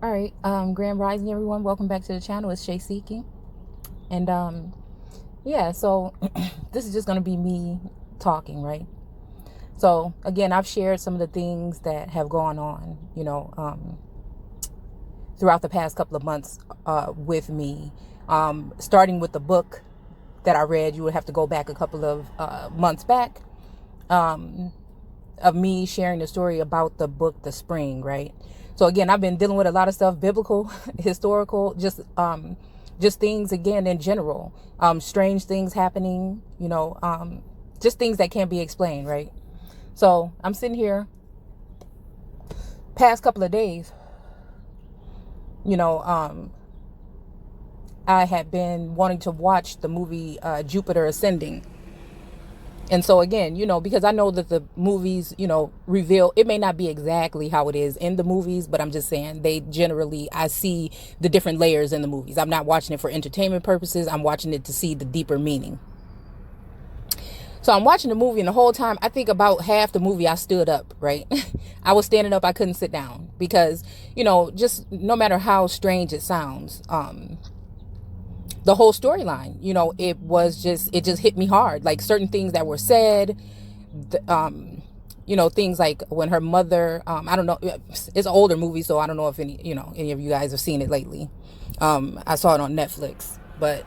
All right, Grand Rising, everyone. Welcome back to the channel. It's Shay Seeking. And yeah, so this is just going to be me talking, right? So again, I've shared some of the things that have gone on, throughout the past couple of months with me. Starting with the book that I read, you would have to go back a couple of months back, of me sharing the story about the book, The Spring, right? So again, I've been dealing with a lot of stuff, biblical, historical, just things again in general, strange things happening, just things that can't be explained, right? So I'm sitting here past couple of days, you know, I had been wanting to watch the movie Jupiter Ascending. And so again, because I know that the movies, reveal, it may not be exactly how it is in the movies, but I'm just saying I see the different layers in the movies. I'm not watching it for entertainment purposes. I'm watching it to see the deeper meaning. So I'm watching the movie, and the whole time, I think about half the movie, I stood up, right? I was standing up. I couldn't sit down because, just no matter how strange it sounds, the whole storyline, it just hit me hard. Like certain things that were said, things like when her mother, I don't know, it's an older movie, so I don't know if any of you guys have seen it lately. I saw it on Netflix, but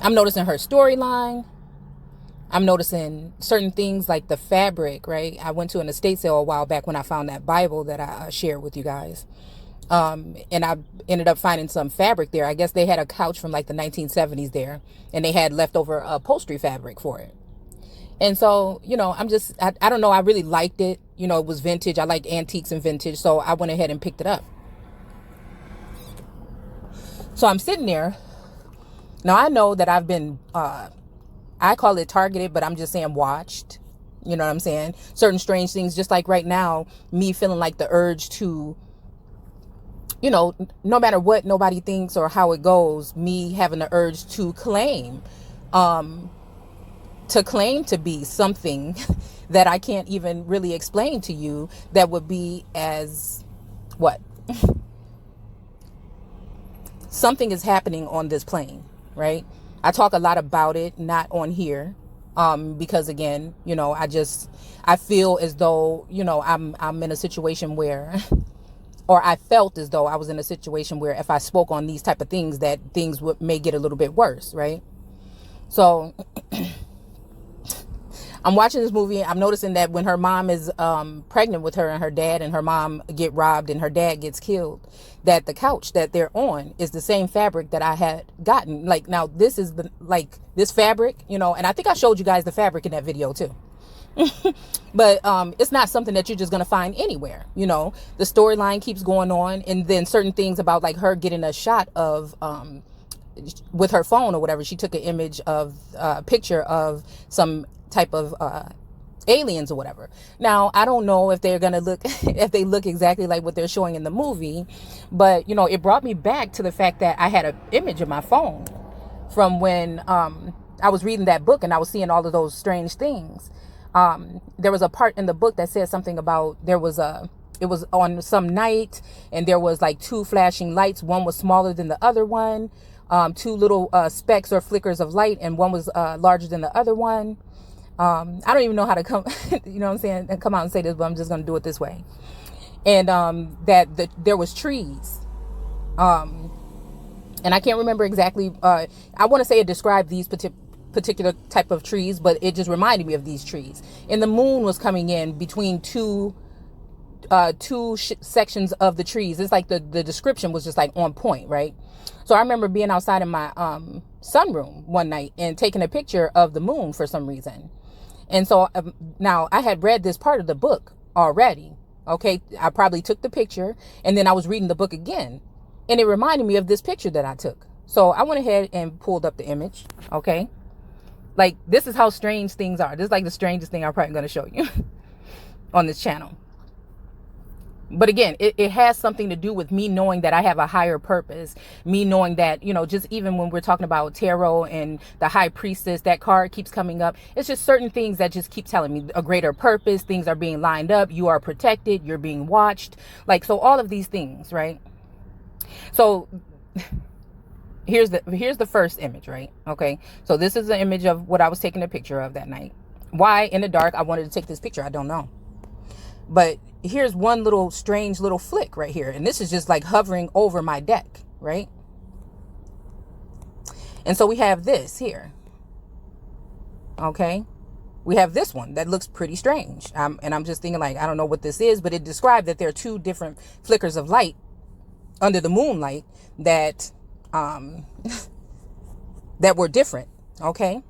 I'm noticing her storyline. I'm noticing certain things like the fabric, right? I went to an estate sale a while back when I found that Bible that I shared with you guys. And I ended up finding some fabric there. I guess they had a couch from like the 1970s there, and they had leftover upholstery fabric for it. And so, I don't know. I really liked it. It was vintage. I like antiques and vintage. So I went ahead and picked it up. So I'm sitting there. Now I know that I've been, I call it targeted, but I'm just saying watched. You know what I'm saying? Certain strange things, just like right now, me feeling like the urge to, no matter what nobody thinks or how it goes, me having the urge to claim to be something that I can't even really explain to you, that would be as what? Something is happening on this plane, right? I talk a lot about it, not on here, because again, I feel as though, I'm in a situation where or I felt as though I was in a situation where if I spoke on these type of things, that things may get a little bit worse, right? So I'm watching this movie. I'm noticing that when her mom is pregnant with her, and her mom get robbed and her dad gets killed, that the couch that they're on is the same fabric that I had gotten. Like, now this is this fabric, and I think I showed you guys the fabric in that video too. But it's not something that you're just going to find anywhere. The storyline keeps going on, and then certain things about like her getting a shot of with her phone or whatever, she took an image of a picture of some type of aliens or whatever. Now I don't know if they're going to look if they look exactly like what they're showing in the movie, but it brought me back to the fact that I had an image of my phone from when I was reading that book, and I was seeing all of those strange things. There was a part in the book that said something about it was on some night, and there was like two flashing lights. One was smaller than the other one, two little specks or flickers of light, and one was larger than the other one. I don't even know how to come, you know what I'm saying, and come out and say this, but I'm just going to do it this way. And there was trees. And I can't remember exactly. I want to say it described these particular type of trees, but it just reminded me of these trees. And the moon was coming in between two sections of the trees. It's like the description was just like on point, right? So I remember being outside in my sunroom one night and taking a picture of the moon for some reason. And so now I had read this part of the book already. Okay, I probably took the picture, and then I was reading the book again, and it reminded me of this picture that I took. So I went ahead and pulled up the image. Okay. Like, this is how strange things are. This is like the strangest thing I'm probably going to show you on this channel. But again, it has something to do with me knowing that I have a higher purpose, me knowing that, just even when we're talking about tarot and the high priestess, that card keeps coming up. It's just certain things that just keep telling me a greater purpose. Things are being lined up. You are protected. You're being watched. Like, so all of these things, right? So here's the first image, right? Okay. So this is the image of what I was taking a picture of that night. Why in the dark I wanted to take this picture, I don't know. But here's one little strange little flick right here. And this is just like hovering over my deck, right? And so we have this here. Okay. We have this one that looks pretty strange. And I'm just thinking, like, I don't know what this is, but it described that there are two different flickers of light under the moonlight that that were different. Okay.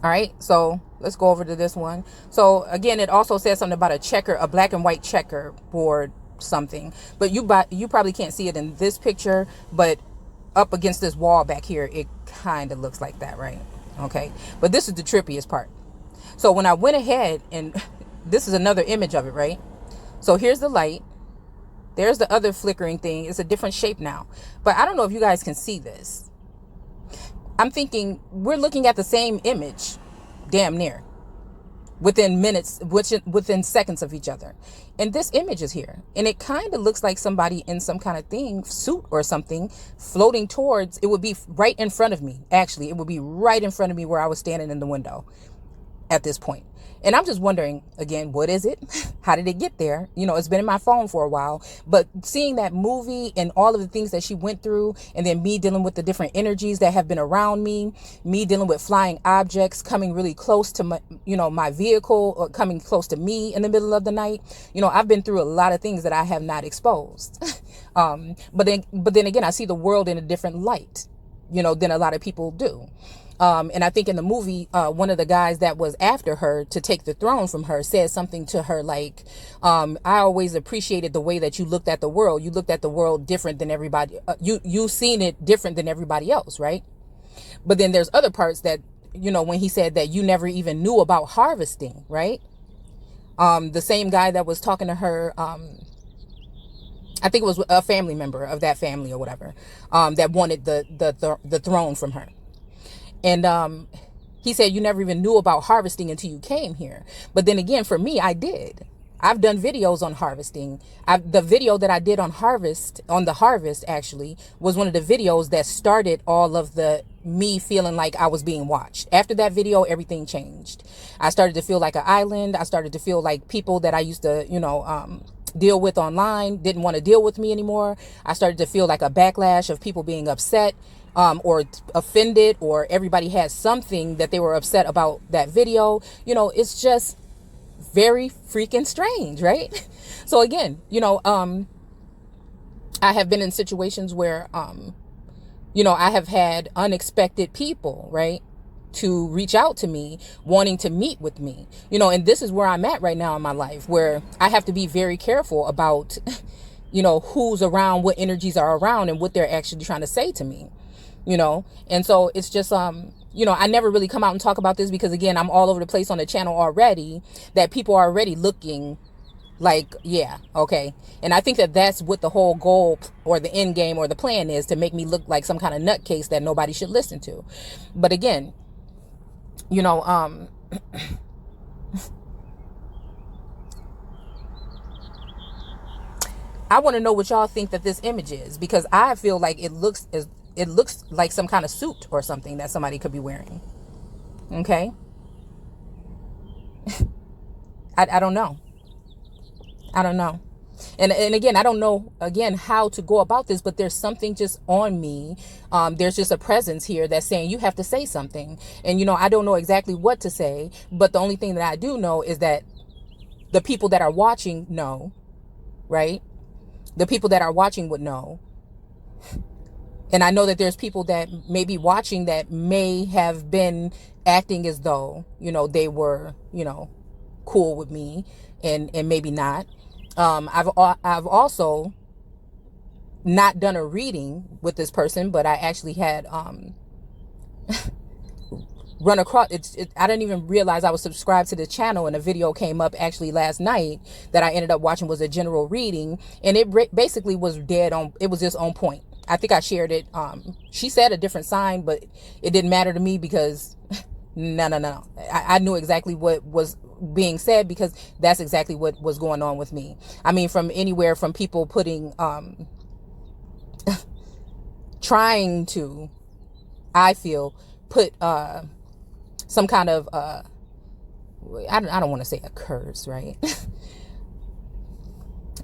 All right, so let's go over to this one. So again, it also says something about a black and white checkerboard something. But you probably can't see it in this picture, but up against this wall back here, it kind of looks like that, right? Okay, but this is the trippiest part. So when I went ahead and this is another image of it, right? So here's the light. There's the other flickering thing. It's a different shape now. But I don't know if you guys can see this. I'm thinking we're looking at the same image, damn near, within minutes, within seconds of each other. And this image is here. And it kind of looks like somebody in some kind of thing, suit or something, floating towards, it would be right in front of me. Actually, it would be right in front of me where I was standing in the window at this point. And I'm just wondering, again, what is it? How did it get there? It's been in my phone for a while, but seeing that movie and all of the things that she went through, and then me dealing with the different energies that have been around me dealing with flying objects coming really close to my, my vehicle, or coming close to me in the middle of the night. I've been through a lot of things that I have not exposed. But then again, I see the world in a different light, than a lot of people do. And I think in the movie, one of the guys that was after her to take the throne from her said something to her like, I always appreciated the way that you looked at the world. You looked at the world different than everybody. You seen it different than everybody else, right? But then there's other parts that, when he said that you never even knew about harvesting, right? The same guy that was talking to her, I think it was a family member of that family or whatever, that wanted the throne from her. And he said, you never even knew about harvesting until you came here. But then again, for me, I did. I've done videos on harvesting. The video that I did on the harvest actually was one of the videos that started all of me feeling like I was being watched. After that video, everything changed. I started to feel like an island. I started to feel like people that I used to, deal with online didn't want to deal with me anymore. I started to feel like a backlash of people being upset, or offended, or everybody had something that they were upset about that video. It's just very freaking strange, right? So again, I have been in situations where, I have had unexpected people, right, to reach out to me, wanting to meet with me, and this is where I'm at right now in my life, where I have to be very careful about, who's around, what energies are around, and what they're actually trying to say to me. And so it's just, I never really come out and talk about this because, again, I'm all over the place on the channel already, that people are already looking like, yeah, okay. And I think that that's what the whole goal or the end game or the plan is, to make me look like some kind of nutcase that nobody should listen to. But again, I want to know what y'all think that this image is, because I feel like it looks like some kind of suit or something that somebody could be wearing. Okay. I don't know. I don't know. And again, I don't know, again, how to go about this, but there's something just on me. There's just a presence here that's saying you have to say something. And, I don't know exactly what to say, but the only thing that I do know is that the people that are watching know, right? The people that are watching would know. And I know that there's people that may be watching that may have been acting as though, they were, cool with me, and maybe not. I've also not done a reading with this person, but I actually had run across I didn't even realize I was subscribed to the channel, and a video came up actually last night that I ended up watching, was a general reading, and it basically was dead on. It was just on point. I think I shared it. She said a different sign, but it didn't matter to me because no. I knew exactly what was being said, because that's exactly what was going on with me. I mean, from anywhere from people putting trying to, I feel, put some kind of I don't want to say a curse, right?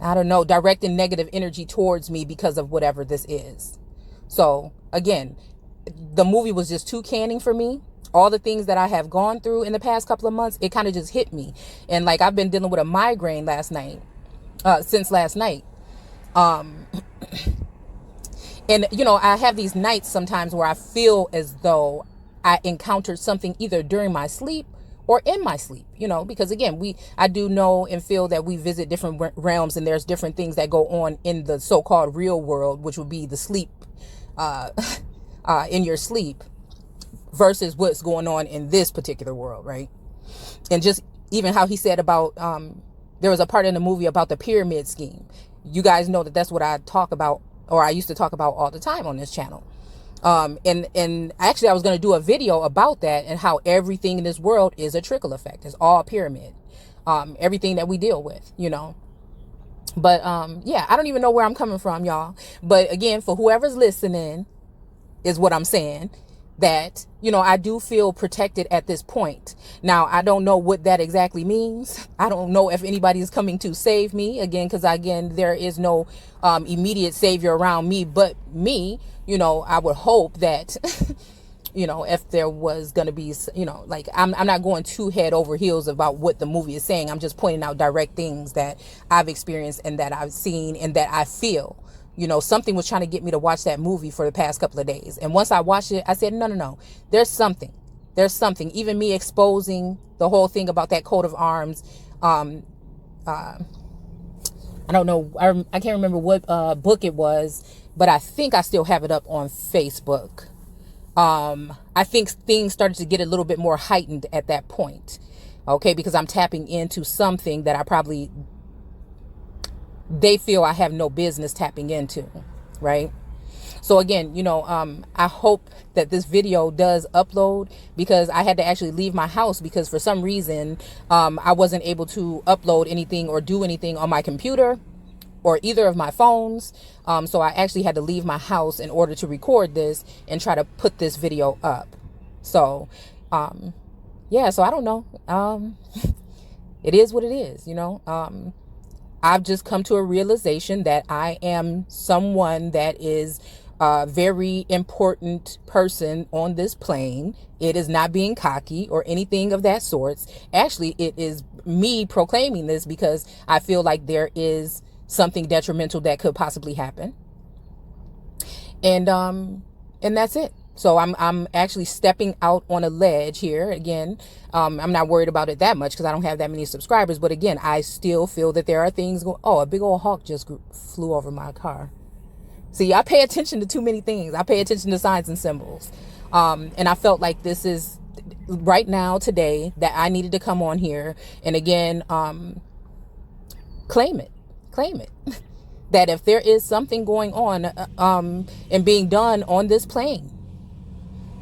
I don't know, directing negative energy towards me because of whatever this is. So again, the movie was just too canning for me. All the things that I have gone through in the past couple of months, it kind of just hit me. And like, I've been dealing with a migraine since last night. And, you know, I have these nights sometimes where I feel as though I encountered something either during my sleep or in my sleep, you know, because again, I do know and feel that we visit different realms, and there's different things that go on in the so-called real world, which would be the sleep, in your sleep, versus what's going on in this particular world, right? And just even how he said about, there was a part in the movie about the pyramid scheme. You guys know that that's what I talk about, or I used to talk about all the time on this channel. And actually I was going to do a video about that, and how everything in this world is a trickle effect. It's all pyramid. Everything that we deal with, you know. But yeah, I don't even know where I'm coming from, y'all. But again, for whoever's listening, is what I'm saying, that, you know, I do feel protected at this point. Now, I don't know what that exactly means. I don't know if anybody is coming to save me again, because again, there is no immediate savior around me but me. You know, I would hope that you know, if there was going to be, you know, like, I'm not going too head over heels about what the movie is saying. I'm just pointing out direct things that I've experienced and that I've seen and that I feel. You know, something was trying to get me to watch that movie for the past couple of days. And once I watched it, I said, no. There's something. Even me exposing the whole thing about that coat of arms. I don't know. I can't remember what book it was, but I think I still have it up on Facebook. I think things started to get a little bit more heightened at that point. Okay, because I'm tapping into something that they feel I have no business tapping into, right? So again, you know, I hope that this video does upload, because I had to actually leave my house because for some reason, I wasn't able to upload anything or do anything on my computer or either of my phones. So I actually had to leave my house in order to record this and try to put this video up. So, yeah, so I don't know. It is what it is, you know. I've just come to a realization that I am someone that is a very important person on this plane. It is not being cocky or anything of that sort. Actually, it is me proclaiming this because I feel like there is something detrimental that could possibly happen. And that's it. So I'm actually stepping out on a ledge here again. I'm not worried about it that much because I don't have that many subscribers. But again, I still feel that there are things going. Oh, a big old hawk just flew over my car. See, I pay attention to too many things. I pay attention to signs and symbols. And I felt like this is right now, today, that I needed to come on here and again, claim it. That if there is something going on and being done on this plane,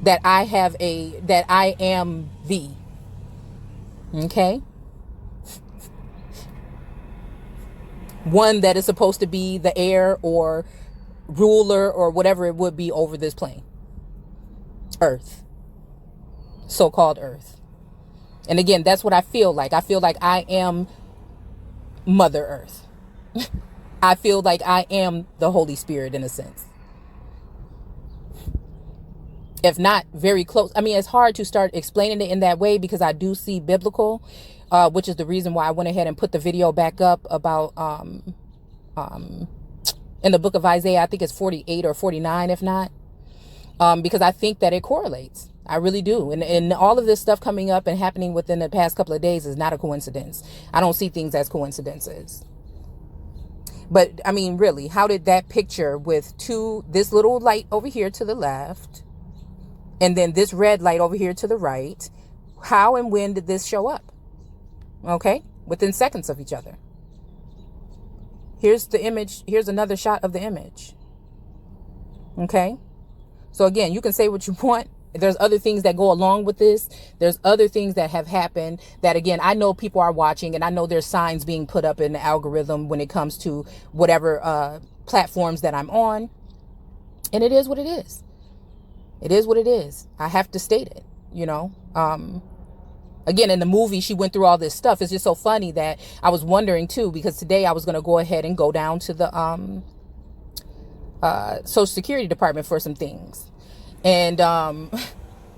that I am the, okay, one that is supposed to be the heir or ruler or whatever it would be over this plane, Earth, so-called Earth. And again, that's what I feel like. I feel like I am Mother Earth. I feel like I am the Holy Spirit in a sense. If not very close. I mean, it's hard to start explaining it in that way because I do see biblical, which is the reason why I went ahead and put the video back up about in the book of Isaiah. I think it's 48 or 49, if not, because I think that it correlates. I really do. And all of this stuff coming up and happening within the past couple of days is not a coincidence. I don't see things as coincidences. But I mean, really, how did that picture with this little light over here to the left, And then this red light over here to the right, how and when did this show up? Okay, within seconds of each other. Here's the image. Here's another shot of the image. Okay, so again, you can say what you want. There's other things that go along with this. There's other things that have happened that, again, I know people are watching, and I know there's signs being put up in the algorithm when it comes to whatever platforms that I'm on. And it is what it is. It is what it is. I have to state it, you know. Again, in the movie, she went through all this stuff. It's just so funny that I was wondering, too, because today I was going to go ahead and go down to the Social Security Department for some things. And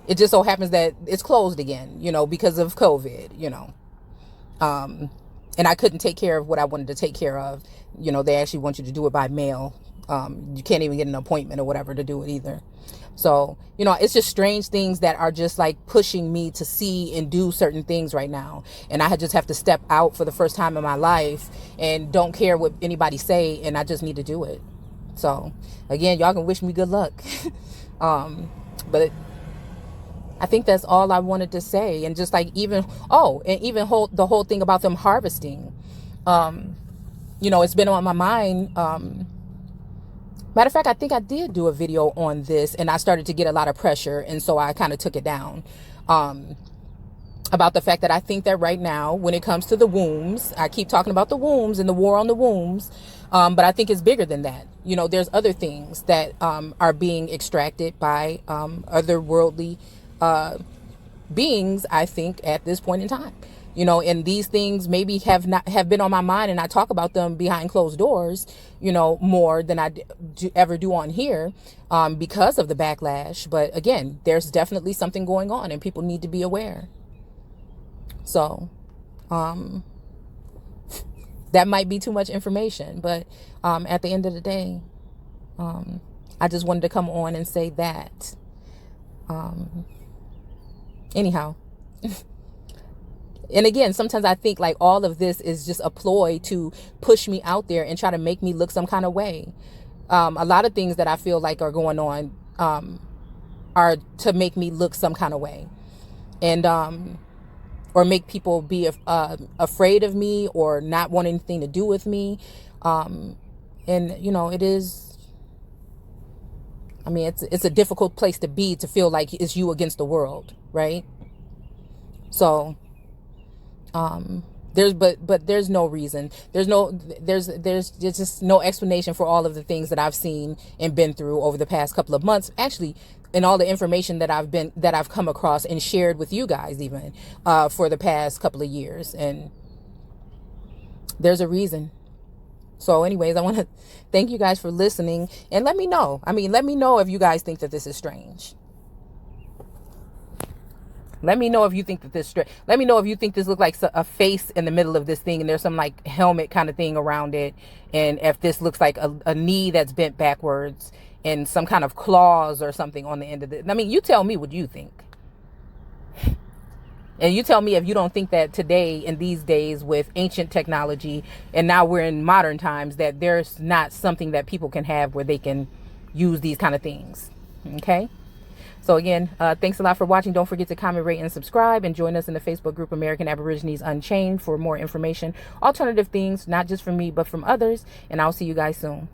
it just so happens that it's closed again, you know, because of COVID, you know. And I couldn't take care of what I wanted to take care of. You know, they actually want you to do it by mail. You can't even get an appointment or whatever to do it either. So, you know, it's just strange things that are just like pushing me to see and do certain things right now. And I just have to step out for the first time in my life and don't care what anybody say. And I just need to do it. So, again, y'all can wish me good luck. But I think that's all I wanted to say. And just like the whole thing about them harvesting, you know, it's been on my mind. Matter of fact, I think I did do a video on this, and I started to get a lot of pressure. And so I kind of took it down, about the fact that I think that right now, when it comes to the wombs, I keep talking about the wombs and the war on the wombs. But I think it's bigger than that. You know, there's other things that are being extracted by otherworldly beings, I think, at this point in time. You know, and these things maybe have been on my mind, and I talk about them behind closed doors, you know, more than I ever do on here, because of the backlash. But again, there's definitely something going on, and people need to be aware. So, that might be too much information, but at the end of the day, I just wanted to come on and say that. Anyhow. And again, sometimes I think like all of this is just a ploy to push me out there and try to make me look some kind of way. A lot of things that I feel like are going on are to make me look some kind of way. And or make people be afraid of me or not want anything to do with me. And, you know, it is, I mean, it's a difficult place to be, to feel like it's you against the world, right? So, there's no reason. There's just no explanation for all of the things that I've seen and been through over the past couple of months. Actually, and all the information that I've come across and shared with you guys even for the past couple of years. And there's a reason. So anyways, I want to thank you guys for listening, and let me know. I mean, let me know if you guys think that this is strange. Let me know if you think that let me know if you think this looks like a face in the middle of this thing, and there's some like helmet kind of thing around it. And if this looks like a knee that's bent backwards and some kind of claws or something on the end of it. I mean, you tell me what you think. And you tell me if you don't think that today, in these days with ancient technology, and now we're in modern times, that there's not something that people can have where they can use these kind of things. Okay? So again, thanks a lot for watching. Don't forget to comment, rate, and subscribe, and join us in the Facebook group American Aborigines Unchained for more information, alternative things, not just from me, but from others. And I'll see you guys soon.